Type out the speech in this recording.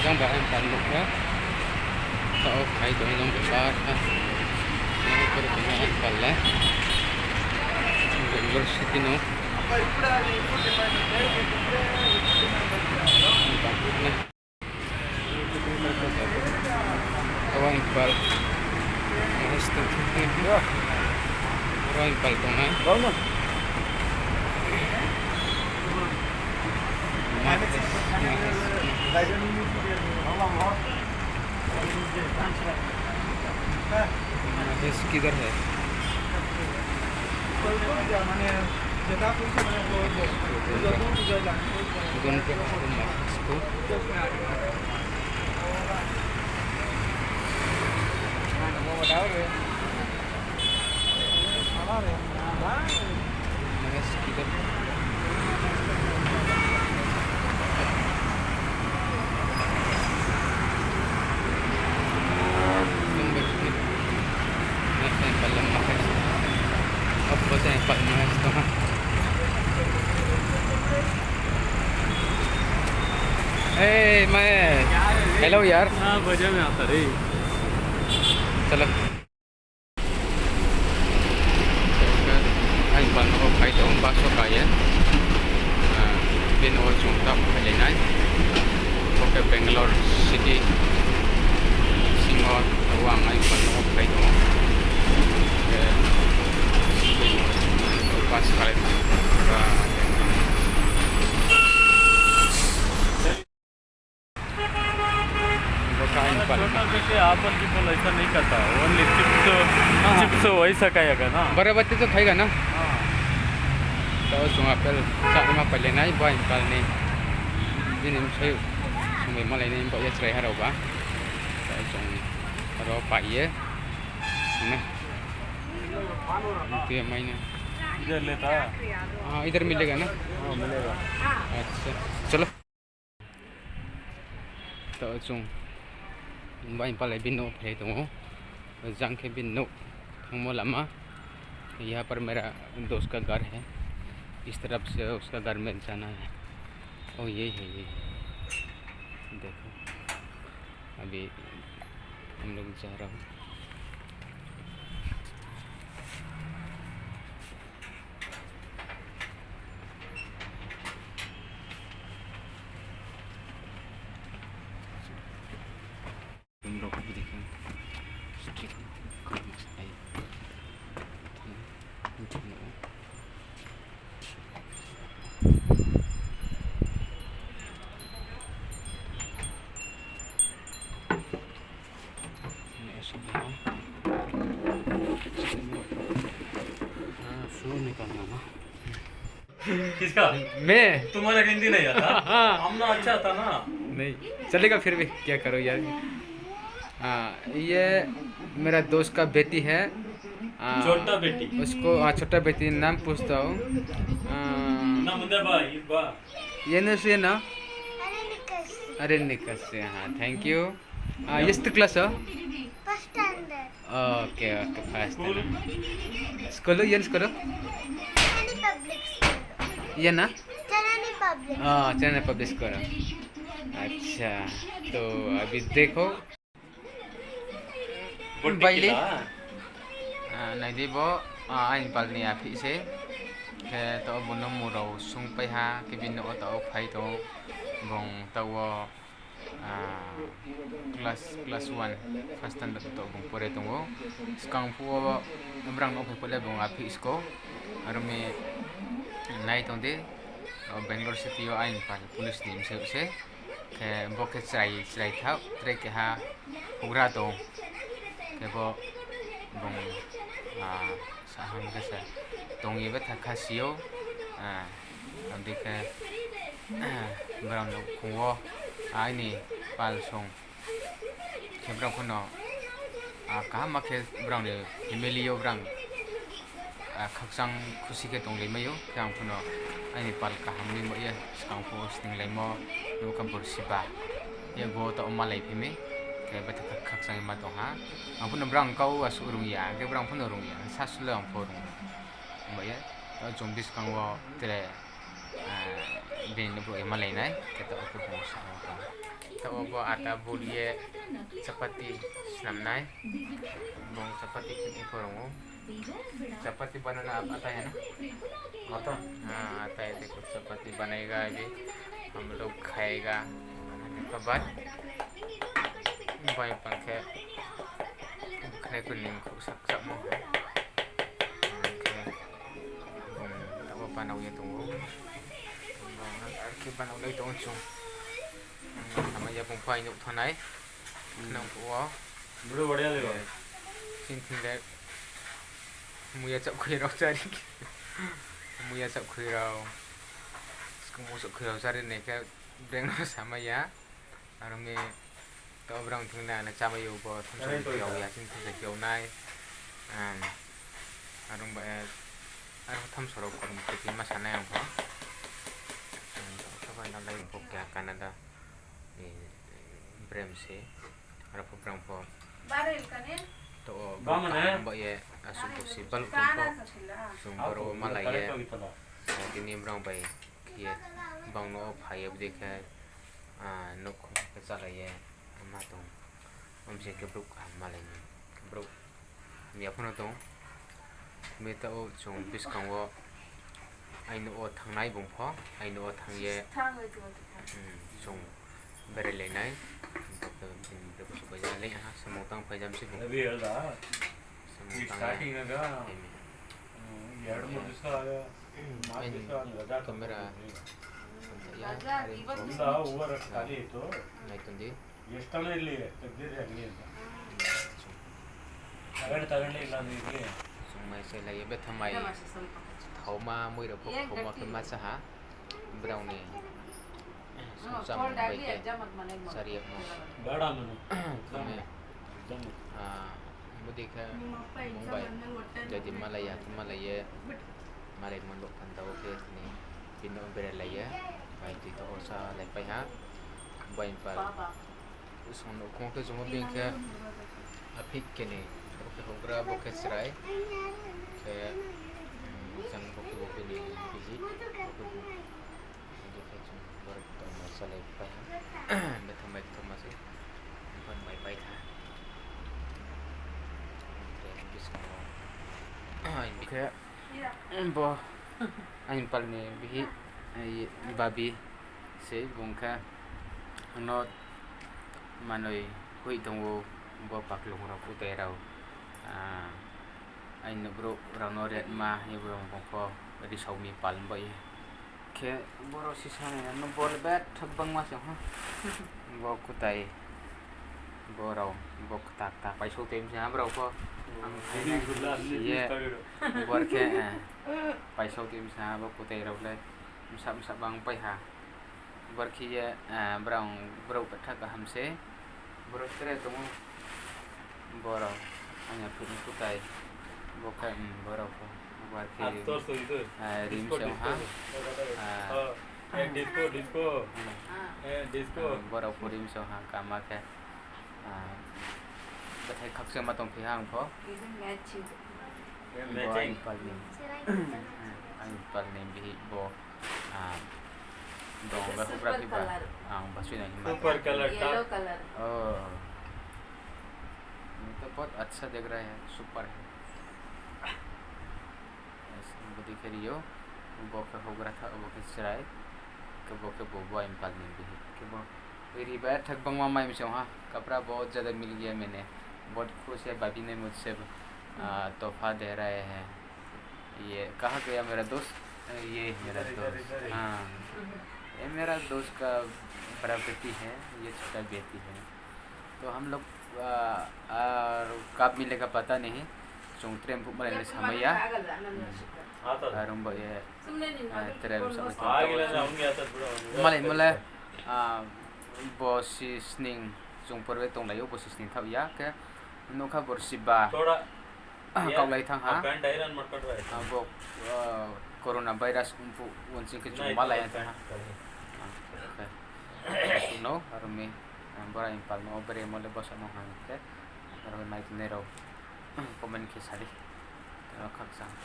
trong bài em tận lục đó tao phải tụi nó bị ba ha nó có được cái anh cần lá Bangalore city no orang Iqbal Master orang Iqbal tu kan महस किधर है महस किधर Hey मैं hello यार हाँ वजह में आता रे चलो anh còn có phải tổng ba số cái á bên ở trung tâm phải lên này có cái Bangalore City Singapore Wang anh còn có phải tổng pas kali छोटा बेटे आपन की बोल ऐसा नहीं करता ओनली चिप्स वैसा खाएगा ना बराबर तो खाएगा ना तो सुना पर साथ में पहले ना बाय कल ने दिन में से सुबह माले ने बाय चले हर होगा तो सुन रो पाइए ना ये महीने इधर लेता हाँ इधर मिलेगा ना हाँ मिलेगा अच्छा चलो तो सुन बाय पाले बिनो फे तो जंग के बिनो थमो लमा यहाँ पर मेरा दोस्त का घर है इस तरफ से उसका घर में जाना है ओ यही है ये देखो अभी हम लोग जा रहा हूँ तुम लोग को भी देखें किसका मैं तुम्हारा हिंदी नहीं आता हमने अच्छा था ना नहीं चलेगा फिर भी क्या करो यार ये मेरा दोस्त का बेटी है छोटा बेटी उसको छोटा बेटी नाम पूछता हूँ ये ना से ना अरे निकस से हाँ थैंक यू ಎಷ್ಟು class okay okay first school ಏನು ಸ್ಕೂಲು ಏನ चैनल पब्लिश करो अच्छा तो अभी देखो बाइली नहीं दी वो anh पालनी आफी से के तो बुनो मुरो सुंग पे हा के बिनो तो फाइ तो गong tawo class 1 first standard to gong pore tongo skang pu brang no pole gong afi isko arme nai tonde Bangalore City yo ain pal police dim se ke boke chrai thau tre ke ha ugra to ke bo gong saham ke sa tong ye ba thakasio andi ke brang no kuwo ai ni pal song ke brang kono ka ma ke brang de Emilio brang khaksang khusi ke tong le mayo kang kono ai ni pal ka hamni mo ye skang po sting le mo no kam por siba ye go to ma lai phime ke ba ta khaksang ma to ha ampun brang kau asurung ya ke brang phun urung ya saslang por mo ye jom bis kang wo tele bin bu ma lai nai ke to ko bo sa ko to bo ata bulie chapati snamnai bong chapati kini korongo chapati banana आता है ना आता आता है देखो चपाती बनेगा अभी हम लोग खाएगा बनाने के बाद भाई पंखे खाने को नीम को sak sak mau tak apa nau ya tunggu cái ban đây tông chung mà giờ cũng phải nhục thằng này nông của बड़े बढ़िया लगा xin xin đấy mua chậm khuya đâu ra đi mua chậm khuya đâu cũng mua chậm khuya đâu ra đi này cái đen nó sama ya rồi nghe tao berang thằng nào là cha mày yêu bò thằng chồng kiều ya xin xin kiều này rồi vậy thăm sổ đầu còn cái gì mà sáng nay không có các bạn đang lấy một cái Canada Bremse ada program po to mbak ye asu possible po sumbaro malaya kini brang bai kia bang no phai ab dekha no ko ka salaya ma tong se ke bruk malay bruk mi apno tong me ta o chung bis kang wo ai no thang nai bong pho ai no thang ye chung bere le nai तो कुछ बजा ले यहाँ समोतांग पैजाम से अभी है starting है का यार मुझे इसका कैमरा ಇಲ್ಲ ಓವರ್ ಖಾಲಿ ಇತ್ತು ಆಯ್ತಂದಿ ಎಷ್ಟನ ಇಲ್ಲಿ ತೆಗ್ದಿರಿ ಆಗಲಿ ಅಂತ ತಗೊಂಡೇ ಇಲ್ಲ ಅಂದ್ರೆ ಇಲ್ಲಿ ಸುಮ್ಮನೆ ಸೆಲ್ಲ ಎಬೆ ಥಮೈ ಥೌಮಾ ಮುಯ್ರ ಪೊ ಥೌಮಾ ಕಮಾ ಸಹ brownie sama baik sari mo bada manu kami mudika Mumbai jadi Malaya Malay mandok kantau ke ni pino berelaya baik itu osa lepai ha bain par sono kong ke semua bingke apik kene oke hogra boke serai ke sang boke ni biji salay pa betul masih bukan baik-baik ha bisa ini kayak bo ain pal ne bihi babi se bungka no manoi hui tongo bo paklong ra ku te rau ain bro rano ret ma ye bro bongko di saumi pal boy ke boro sisane no bol bat thagbang mas ha bo kutai borau bo tak tak pai so tem sa bro ko ye bor ke pai so tem sa bo kutai rau le sam sa bang pai ha bor ki ye brong bro pathak ham se bro tre to borau anya pun kutai bo ka borau ko तो इधर rim se ha disco borau ko rim se ha kama ke bathai khak se ma tong phi hang pho matching anh pal nem bi bo dong ba kubra pi ba ba sui na super colour yellow colour ये तो बहुत अच्छा दिख रहा है super है दिख रही हो बोके हो रहा था बोके चराय के बोके बोबो इम्पल में भी के बो मेरी बैठ ठग बंगवा में से वहाँ कपड़ा बहुत ज़्यादा मिल गया मैंने बहुत खुश है भाभी ने मुझसे तोहफा दे रहे हैं ये कहाँ गया मेरा दोस्त ये मेरा दोस्त हाँ ये मेरा दोस्त का बड़ा बेटी है ये छोटा बेटी है तो हम लोग कब मिलेगा पता नहीं चौंतरे में भूख समया rumbo ye terem malay malay bosi sning jung porwe tong layo bosi sning thab ya ke nokha borsiba थोड़ा kau lai thang ha band iron मत कर रहा है bo corona virus umpu wonsing ke jung malay thang no arumi bora impal no bere mole bosa no hang ke arumi mai nero komen ke sari khak sang